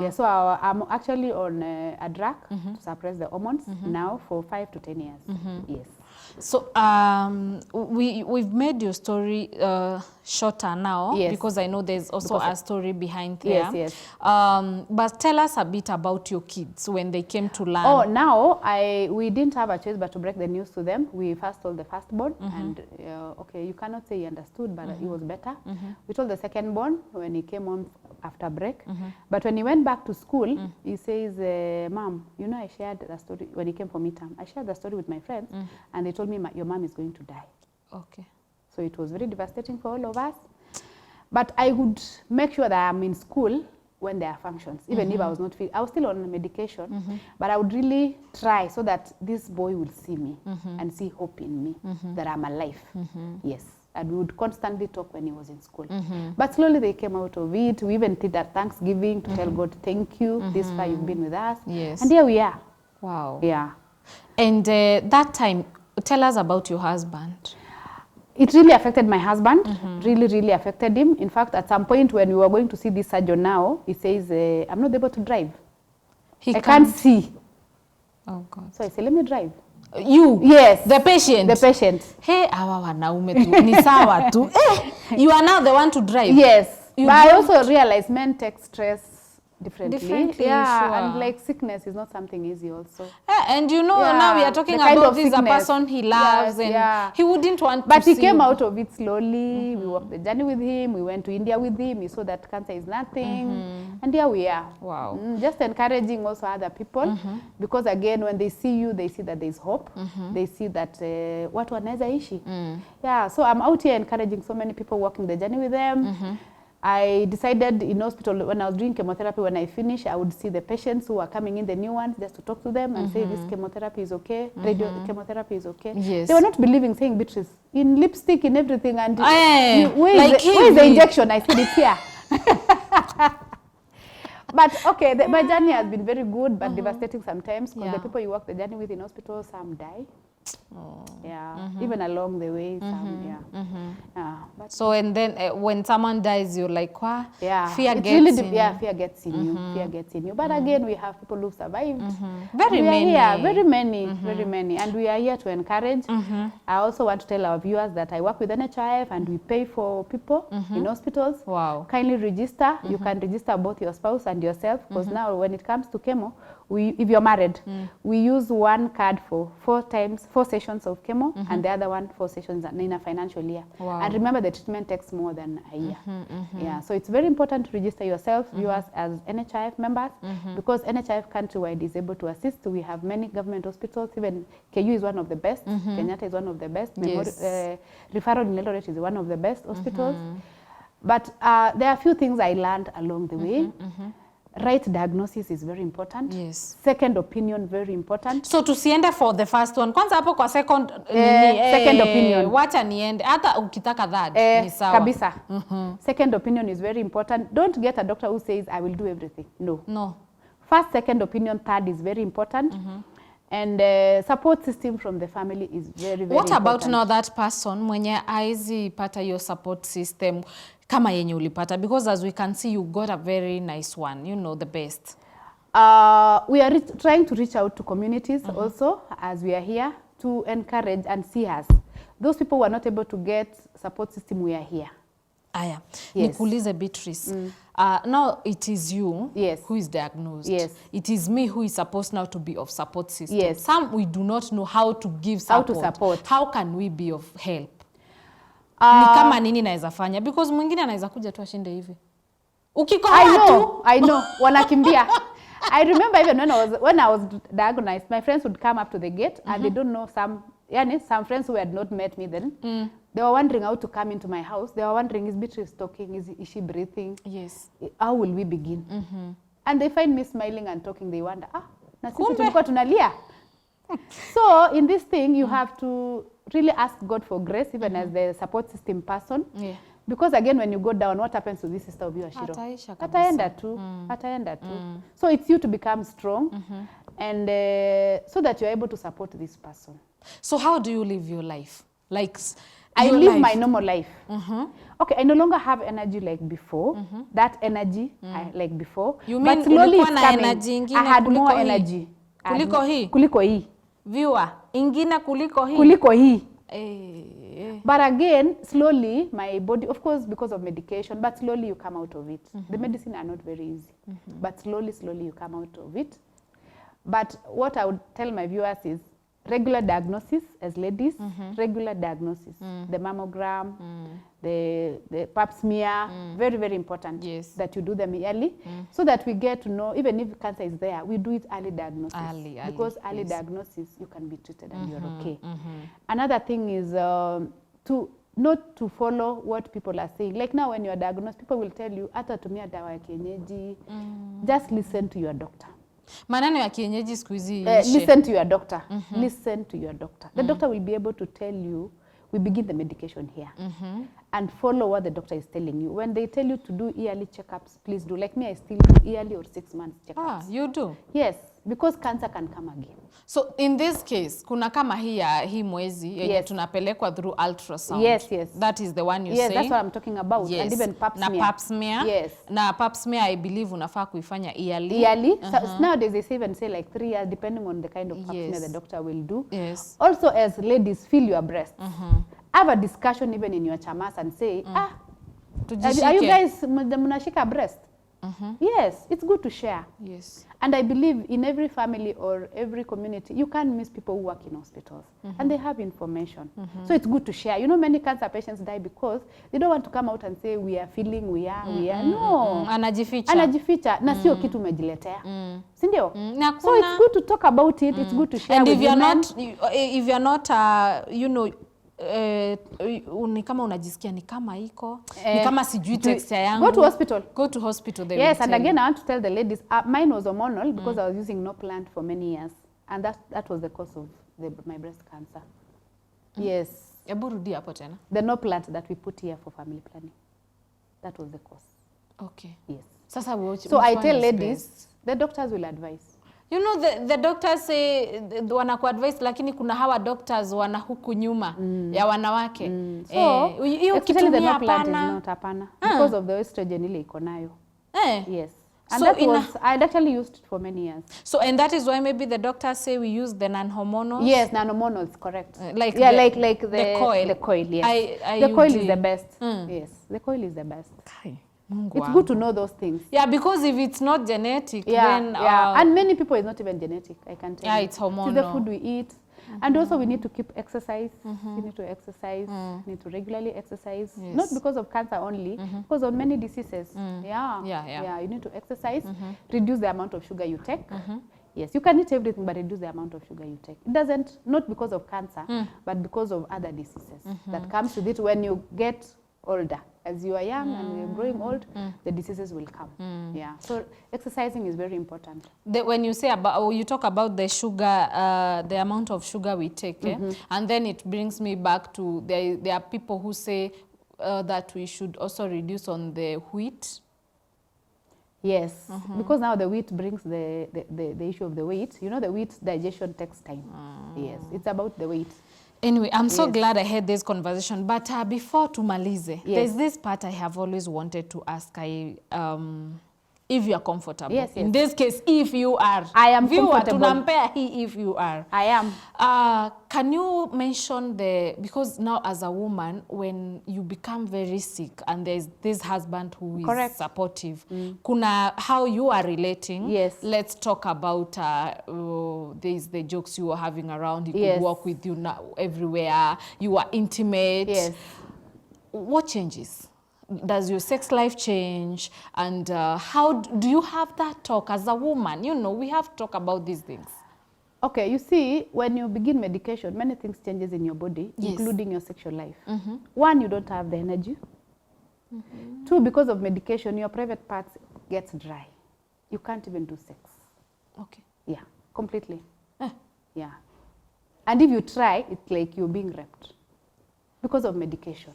Yeah, so I'm actually on a drug to suppress the hormones now for 5 to 10 years. Yes. So we've made your story shorter now, Yes. because I know there's also a story behind there. Yes. But tell us a bit about your kids when they came to learn. Oh, now we didn't have a choice but to break the news to them. We first told the firstborn, and okay, you cannot say he understood, but he was better. We told the secondborn when he came home after break. But when he went back to school, he says, Mom, you know, I shared the story when he came for midterm. I shared the story with my friends, and they told me, your mom is going to die. Okay. So it was very devastating for all of us. But I would make sure that I'm in school when there are functions, even if I was not fit. I was still on medication, but I would really try so that this boy will see me and see hope in me, that I'm alive. Yes. And we would constantly talk when he was in school. But slowly they came out of it. We even did that Thanksgiving to tell God, thank you. This far you've been with us. Yes. And here we are. Wow. Yeah. And that time, tell us about your husband. It really affected my husband, really affected him. In fact, at some point when we were going to see this surgeon now, he says, I'm not able to drive. I can't see. Oh, God. So I said, let me drive. You? Yes. The patient? The patient. Hey, hawa wanaume tu, ni sawa tu. You are now the one to drive. Yes. You but I don't- also realized men take stress differently. Differently, yeah, sure. and like sickness is not something easy also. And you know, Yeah, now we are talking the kind about of this a sickness. person he loves, Yes, and yeah. he wouldn't want But to he see came you. out of it slowly. We walked the journey with him. We went to India with him. He saw that cancer is nothing. And here we are. Wow. Just encouraging also other people. Because again, when they see you, they see that there's hope. They see that what wanaweza ishi. Yeah, so I'm out here encouraging so many people, walking the journey with them. I decided in hospital, when I was doing chemotherapy, when I finish, I would see the patients who are coming in, the new ones, just to talk to them and say, this chemotherapy is okay, radio chemotherapy is okay. Yes. They were not believing, saying, Beatrice, in lipstick, in everything, and Aye, where like is the heavy. injection? I said, it's here. But okay, my journey has been very good, but devastating sometimes because Yeah. the people you walk the journey with in hospital, some die. Yeah, even along the way, some, yeah. But So and then when someone dies, you're like, "Wah, yeah, fear it gets really in you." yeah, fear gets in you. Fear gets in you. But again, we have people who survived. Very And we many. are here, very many, and we are here to encourage. I also want to tell our viewers that I work with NHIF and we pay for people in hospitals. Wow. Kindly register. You can register both your spouse and yourself because now when it comes to chemo, if you're married, we use one card for 4 sessions of chemo and the other one 4 sessions in a financial year. Wow. And remember, the treatment takes more than a year. Yeah, so it's very important to register yourself, viewers, as NHIF members, because NHIF countrywide is able to assist. We have many government hospitals. Even KU is one of the best. Kenyatta is one of the best. Yes. Referral in Eldoret is one of the best hospitals. But there are a few things I learned along the way. Right diagnosis is very important. Yes. Second opinion, very important. So tusiende for the first one. Kwanza hapo kwa second second opinion. Wacha niende. Hata ukitaka that ni sawa. Kabisa. Second opinion is very important. Don't get a doctor who says, I will do everything. No. No. First, second opinion, third is very important. And support system from the family is very, very What about important. now that person mwenye haizi pata your support system kama yenye ulipata? Because as we can see, you got a very nice one, you know, the best. We are trying to reach out to communities also, as we are here, to encourage and see us. Those people who are not able to get support system, we are here. Aya, Yes. nikuulize Beatrice. Now it is you Yes. who is diagnosed. Yes. It is me who is supposed now to be of support system. Yes. Some we do not know how to give How support. to support. How can we be of help? Ni kama nini naweza fanya? Because mwingine anaweza kuja tu ashinde hivi. Ukikohoa tu. I know. Wanakimbia. I remember even when I was diagnosed, my friends would come up to the gate and they don't know some friends who had not met me then. They were wondering how to come into my house. They were wondering, is Beatrice talking? Is she breathing? Yes. How will we begin? And they find me smiling and talking. They wonder, na sisi Kumbe. tulikuwa tunalia. So in this thing, you have to really ask God for grace, even as the support system person. Yeah. Because again, when you go down, what happens to this sister of yours, Shiro? Ataisha kabisa. Ataenda tu. So it's you to become strong, and so that you're able to support this person. So how do you live your life? Like I your live life. my normal life. Okay, I no longer have energy like before. That energy like before. You mean but slowly ulikuwa it's na coming. energy ingine I had kuliko more hii? energy. I had Kuliko hii? Kuliko hii. Viewer, ingine kuliko hii. Kuliko hii. Eh. But again, slowly, my body, of course, because of medication, but slowly you come out of it. The medicine are not very easy, but slowly you come out of it. But what I would tell my viewers is regular diagnosis as ladies, regular diagnosis, the mammogram, the pap smear, very, very important Yes. that you do them early so that we get to know, even if cancer is there, we do it early diagnosis. Early, because early yes. diagnosis, you can be treated and you're okay. Another thing is to not to follow what people are saying. Like now when you are diagnosed, people will tell you, hata tumia dawa ya kienyeji. Just listen to your doctor. Maneno ya kienyeji siku hizi ishe. Listen to your doctor. Listen to your doctor. The doctor will be able to tell you, we begin the medication here. And follow what the doctor is telling you. When they tell you to do yearly checkups, please do. Like me, I still do yearly or 6 months checkups. You do? Yes, because cancer can come again. So in this case, kuna kama hii mwezi yenye Yes. tunapelekwa through ultrasound. Yes, yes. That is the one you Yes, say. that's what I'm talking about. Yes. And even pap smear. Na pap smear. Yes. Na pap smear I believe unafaa kuifanya yearly. Yearly. So nowadays they say even say like 3 years, depending on the kind of pap smear Yes. the doctor will do. Yes. Also, as ladies, feel your breasts. Have a discussion even in your chamas and say, are you guys mnashika breast? Yes, it's good to share. Yes. And I believe in every family or every community, you can't miss people who work in hospitals. And they have information. So it's good to share. You know, many cancer patients die because they don't want to come out and say, we are feeling, we are. No. Anajificha. Anajificha. Na sio kitu umejiletea. Si ndio? Na So it's good to talk about it. It's good to share And with women. if you're not you know, ni kama unajisikia ni kama iko ni kama sijui texture yangu, Go to hospital. Go to hospital. They Yes, will and tell again, you. I want to tell the ladies, mine was hormonal because I was using no plant for many years. And that was the cause of my breast cancer. Yes. Ebu rudi hapo tena. The no plant that we put here for family planning. That was the cause. Okay. Yes. Sasa So I tell ladies, the doctors will advise. You know, the doctors say wanakuadvise, lakini kuna hawa doctors wana huku nyuma ya wanawake. So, hiyo especially the kitumia no plant is hapana. not hapana. Because of the estrogen ile iko nayo. Yes. And So that was, I'd actually used it for many years. So, and that is why maybe the doctors say we use the non-hormonals? Yes, non-hormonals, correct. Like yeah, the, like the coil. The coil, yes. The coil is the best. Yes, the coil is the best. It's good to know those things. Yeah, because if it's not genetic, then... Yeah, and many people it's not even genetic, I can tell you. Yeah, it's hormonal. It's the food we eat. And also we need to keep exercise. We need to exercise. We need to regularly exercise. Yes. Not because of cancer only, because of many diseases. Yeah, you need to exercise, reduce the amount of sugar you take. Yes, you can eat everything, but reduce the amount of sugar you take. It doesn't, not because of cancer, but because of other diseases that comes with it when you get older. As you are young and you're growing old, the diseases will come. Yeah, so exercising is very important. When you say about, or you talk about the sugar, the amount of sugar we take, and then it brings me back to there are people who say that we should also reduce on the wheat. Yes, because now the wheat brings the issue of the weight. You know, the wheat digestion takes time. Yes, it's about the weight. Anyway, I'm so glad I had this conversation. But before tumalize, there's this part I have always wanted to ask. If you are comfortable. Yes. In this case, if you are. I am comfortable. Tunampea hii if you are. I am. Can you mention because now as a woman, when you become very sick and there's this husband who is supportive, kuna how you are relating. Yes. Let's talk about there's the jokes you were having around. He could walk with you now everywhere. You are intimate. Yes. What changes? Does your sex life change? And how do you have that talk as a woman? You know, we have to talk about these things. Okay, you see, when you begin medication, many things changes in your body, including your sexual life. One, you don't have the energy. Two, because of medication, your private parts gets dry. You can't even do sex. Okay. Yeah, completely. Yeah. And if you try, it's like you're being raped because of medication.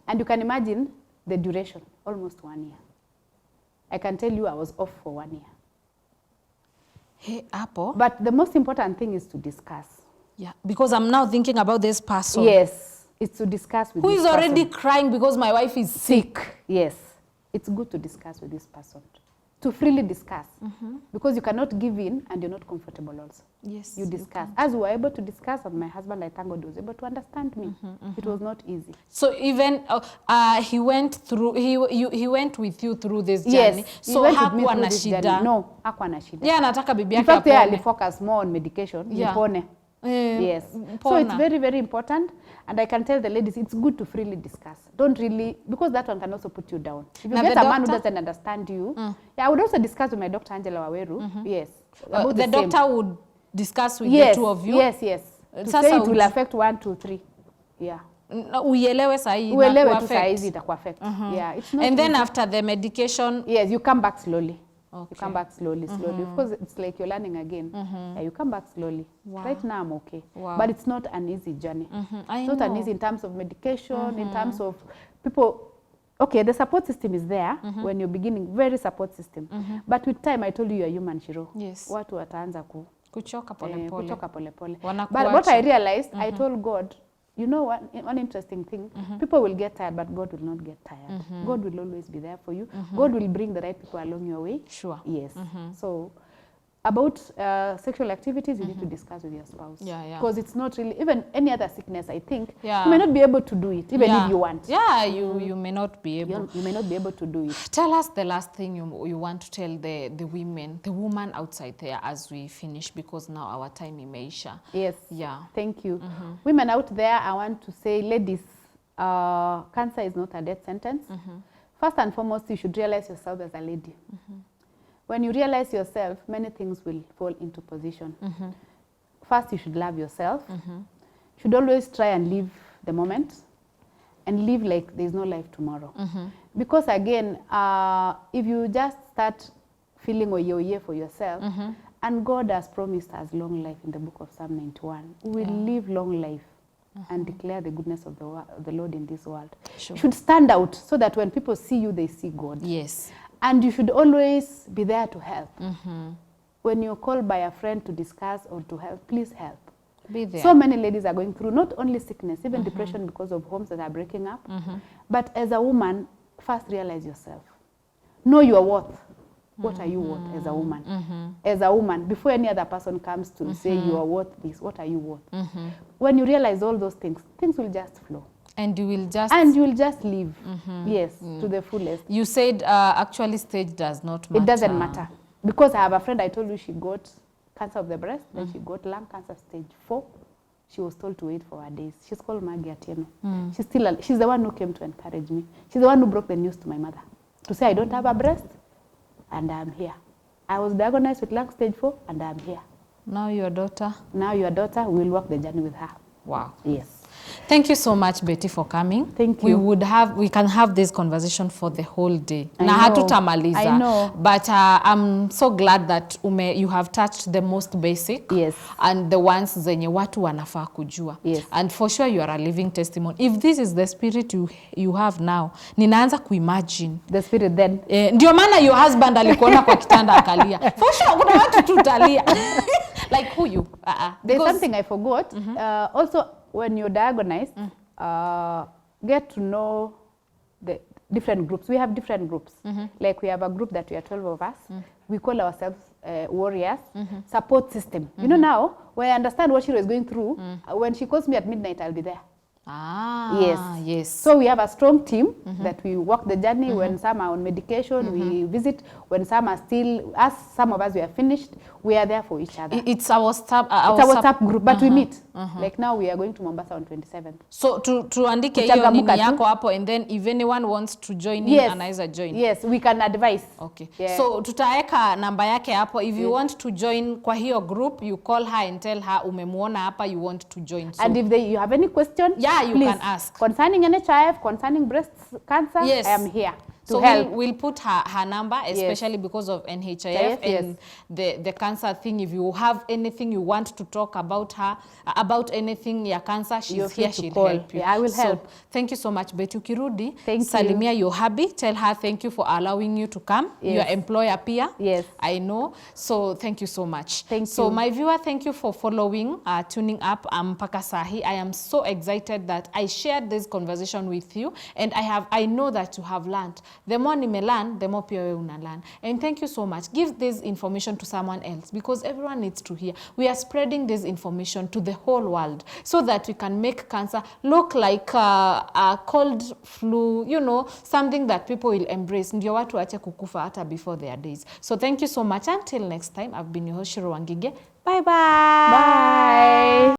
And you can imagine the duration, almost 1 year. I can tell you I was off for 1 year. Hey, Apple. But the most important thing is to discuss. Yeah, because I'm now thinking about this person. Yes, it's to discuss with who this is already person. crying because my wife is sick. Yes, it's good to discuss with this person. To freely discuss. Because you cannot give in and you're not comfortable also. Yes. You discuss. As we were able to discuss, and my husband, I thank God, was able to understand me. It was not easy. So even he went through, he went with you through this journey. Yes, so hakuwa na shida. No, hakuwa na shida. Yeah, anataka bibi In yake fact, I apone. focus more on medication. Yeah. Nipone. Yes. So it's very, very important. And I can tell the ladies, it's good to freely discuss. Don't really, because that one can also put you down. If you Now get the a man who doctor? doesn't understand you, I would also discuss with my doctor, Angela Waweru. Yes. About The same. doctor would discuss with the two of you. Yes. To Sasa say it will affect 1, 2, 3. Yeah. Uielewe sahi Uelewe na tu kuaffect. saizi itaku affect. Yeah, it's not And then easy. after the medication, Yes, you come back slowly. Okay. You come back slowly. Of course, it's like you're learning again. Yeah, you come back slowly. Wow. Right now, I'm okay. Wow. But it's not an easy journey. I It's not an know. easy in terms of medication, in terms of people. Okay, the support system is there when you're beginning, very support system. But with time, I told you you're human, Shiro. Yes. Watu wataanza kuchoka pole pole. kuchoka pole pole. Wanakuacha. But what I realized, I told God, you know what, one interesting thing, people will get tired, but God will not get tired. God will always be there for you. God will bring the right people along your way. Sure. Yes. So about sexual activities, you need to discuss with your spouse. Yeah. Because it's not really, even any other sickness, I think, Yeah. you may not be able to do it, even if you want. Yeah, you may not be able. You may not be able to do it. Tell us the last thing you want to tell the women, the woman outside there as we finish, because now our time imeisha. Yes. Yeah. Thank you. Women out there, I want to say, ladies, cancer is not a death sentence. First and foremost, you should realize yourself as a lady. When you realize yourself, many things will fall into position. First, you should love yourself. You should always try and live the moment and live like there's no life tomorrow. Because again, if you just start feeling oye for yourself, and God has promised us long life in the book of Psalm 91, we will live long life and declare the goodness of the Lord in this world. Sure. You should stand out so that when people see you, they see God. Yes. And you should always be there to help. When you're called by a friend to discuss or to help, please help. Be there. So many ladies are going through not only sickness, even depression because of homes that are breaking up. But as a woman, first realize yourself. Know your worth. What are you worth as a woman? As a woman, before any other person comes to say you are worth this, what are you worth? When you realize all those things, things will just flow. And you will just... And you will just live, yes, to the fullest. You said actually stage does not matter. It doesn't matter. Because I have a friend, I told you she got cancer of the breast, then she got lung cancer stage 4. She was told to wait for her days. She's called Maggie Atieno. She's the one who came to encourage me. She's the one who broke the news to my mother to say I don't have a breast and I'm here. I was diagnosed with lung stage 4 and I'm here. Now your daughter? Now your daughter, we'll walk the journey with her. Wow. Yes. Thank you so much, Betty, for coming. Thank you. We can have this conversation for the whole day. I Na know. hatutamaliza. I know. But I'm so glad that you have touched the most basic. Yes. And the ones zenye watu wanafaa kujua. Yes. And for sure you are a living testimony. If this is the spirit you have now, ninaanza kuimagine. The spirit then. Ndio maana your husband alikuona kwa kitanda akalia. For sure kuna watu tutalia. Like who you? There's something I forgot. Also, when you're diagnosed, get to know the different groups. We have different groups. Like we have a group that we are 12 of us. We call ourselves warriors, support system. You know now, when I understand what she was going through, when she calls me at midnight, I'll be there. Yes. So we have a strong team that we walk the journey. When some are on medication, we visit. When some are still, as some of us we are finished, we are there for each other. It's our WhatsApp group, but we meet. Like now we are going to Mombasa on 27th. So tuandike hiyo nini yako hapo, and then if anyone wants to join in, anaweza join. Yes, we can advise. Okay. Yeah. So tutaeka namba yake hapo. If you want to join kwa hiyo group, you call her and tell her umemuona hapa, you want to join. So, and if you have any question, you please, can ask. Concerning NHIF, concerning breast cancer, I am here to help. We'll put her number, especially because of NHIF and the cancer thing. If you have anything you want to talk about her, about anything ya cancer, she's here, she'll help you. Yeah, I will help. Thank you so much, Betty. Ukirudi, Salimia your hubby, tell her thank you for allowing you to come. Your employer Pia. Yes. I know. So thank you so much. Thank you. So my viewer, thank you for following, tuning up mpaka sahi. I am so excited that I shared this conversation with you, and I know that you have learned. The more nimelearn, the more pia wewe unalearn. And thank you so much. Give this information to someone else, because everyone needs to hear. We are spreading this information to the whole world so that we can make cancer look like a cold flu, you know, something that people will embrace. Ndio watu waache kukufa hata before their days. So thank you so much. Until next time, I've been your host, Shiro Wangige. Bye-bye. Bye.